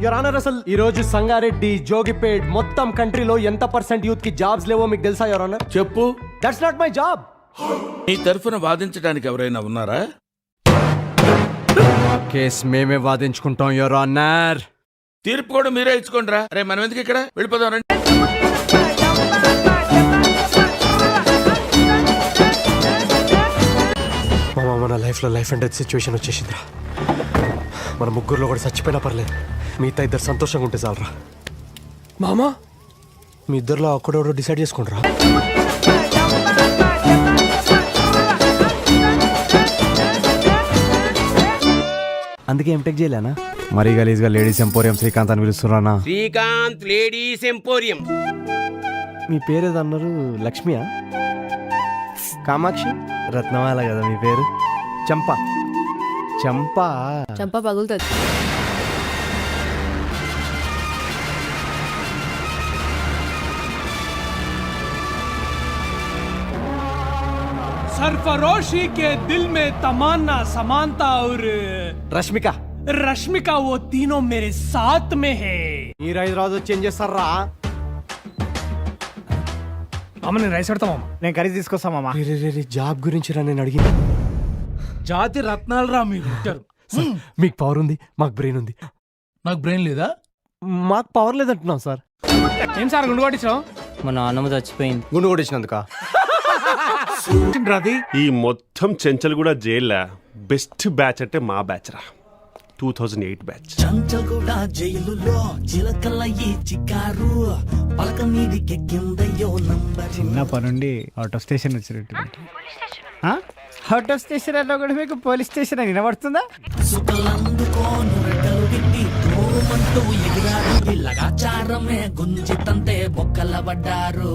Your honour, అసలు ఈ రోజు సంగారెడ్డి, జోగిపేట్ మొత్తం కంట్రీలో ఎంత % యూత్ కి జాబ్స్ లేవో మీకు తెలుసా యువర్ ఆనర్? చెప్పు. That's not my job. నీ తరఫున వాదించడానికి ఎవరైనా ఉన్నారా? కేస్ మేమే వాదించుకుంటాం యువర్ ఆనర్. తీర్పు కూడా మీరే ఇచ్చుకోండిరా. రే మనం ఎందుకు ఇక్కడ వెళ్ళిపోదాం రండి. మన లైఫ్ అండ్ డెత్ సిచ్యువేషన్ వచ్చేసిందిరా. మన ముగ్గురులో కూడా చచ్చిపోయినా పర్లేదు, మిగతా ఇద్దరు సంతోషంగా ఉంటే చాలరా. మామా, మీ ఇద్దరులో ఒక్కడెవడో డిసైడ్ చేసుకుంటారా? అందుకే ఎంటెక్ చేయలేనా? మరీ గలీజ్గా లేడీస్ ఎంపోరియం శ్రీకాంత్ అని పిలుస్తున్నానా? Srikanth ladies emporium. మీ పేరు ఏదన్నారు? లక్ష్మియా? కామాక్షి? రత్నమాల కదా మీ పేరు? చంపా? చంప పగులుతుంది. सरफरोशी के दिल में तमन्ना, समानता और రష్మిక वो तीनों मेरे साथ में है. మీరు హైదరాబాద్ చేంజ్ చేస్తారా? మామ నేను రైస్ పెడతా మామ. నేను కర్రీ తీసుకొస్తా మామ. జాబ్ గురించి రా నేను అడిగింది. జాతి రత్నాలు రా మీరు ఇచ్చారు. మీకు పవర్ ఉంది, మాకు బ్రెయిన్ ఉంది. నాకు బ్రెయిన్ లేదా? మాకు పవర్ లేదంటున్నాం సార్. ఏం సార్ గుండు కొట్టించావు? మా నాన్నమ్మ చచ్చిపోయింది. గుండు కొట్టించినందుక ఈ మొత్తం చెంచల్ కూడా జైల్లా బెస్ట్ బ్యాచ్ అంటే మా బ్యాచ్ రా, 2008 బ్యాచ్. చంచల్గూడ జైలులో చిలకల ఈ చికారు పలక మీదికెక్కిందయ్యో నంబర్. చిన్నప్పటి నుండి అవుట్ ఆఫ్ స్టేషన్ వచ్చినట్టు. అవుట్ ఆఫ్ స్టేషన్ అన్నా కూడా మీకు పోలీస్ స్టేషన్ అని వినబడుతుందా? సుఖలందుకోను రెక్కలు గిట్టి తోమంటూ ఎగిరారు. లగాచారమే గుంజితంతే బొక్కల పడ్డారు.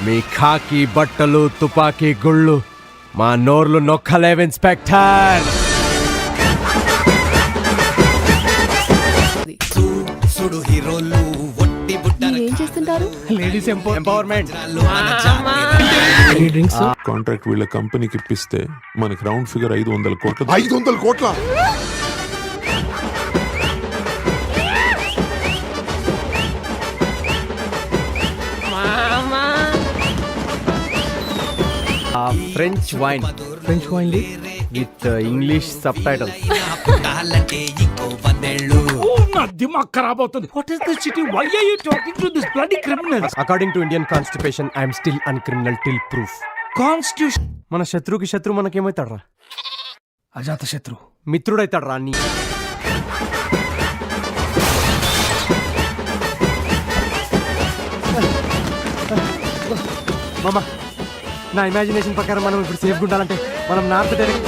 మీ ఖాకి బట్టలు, తుపాకీ గుళ్ళు, మా నోర్లు నొక్కలేవు ఇన్స్పెక్టర్. సుడు హీరోలు ఒట్టి బుట్టలు ఏం చేస్తుంటారు? Ladies empowerment. కాంట్రాక్ట్ వీళ్ళ కంపెనీకి ఇప్పిస్తే మనకి రౌండ్ ఫిగర్ 500 కోట్లు. 500 కోట్ల? French wine with English subtitles. పుట్టాలంటే ఇంకో 10 ఏళ్ళు. నా దిమాగ్ ఖరాబ్ అవుతుంది. What is this city? Why are you talking to this bloody criminals? According to Indian constitution I'm still uncriminal till proof. Constitution. మన శత్రువుకి శత్రువు మనకేమవుతాడు రా? అజాత శత్రు. మిత్రుడైతాడు రా. నీ మామా, నా ఇమాజినేషన్ ప్రకారం మనం ఇప్పుడు సేఫ్గా ఉండాలంటే మనం నార్త్ డైరెక్ట్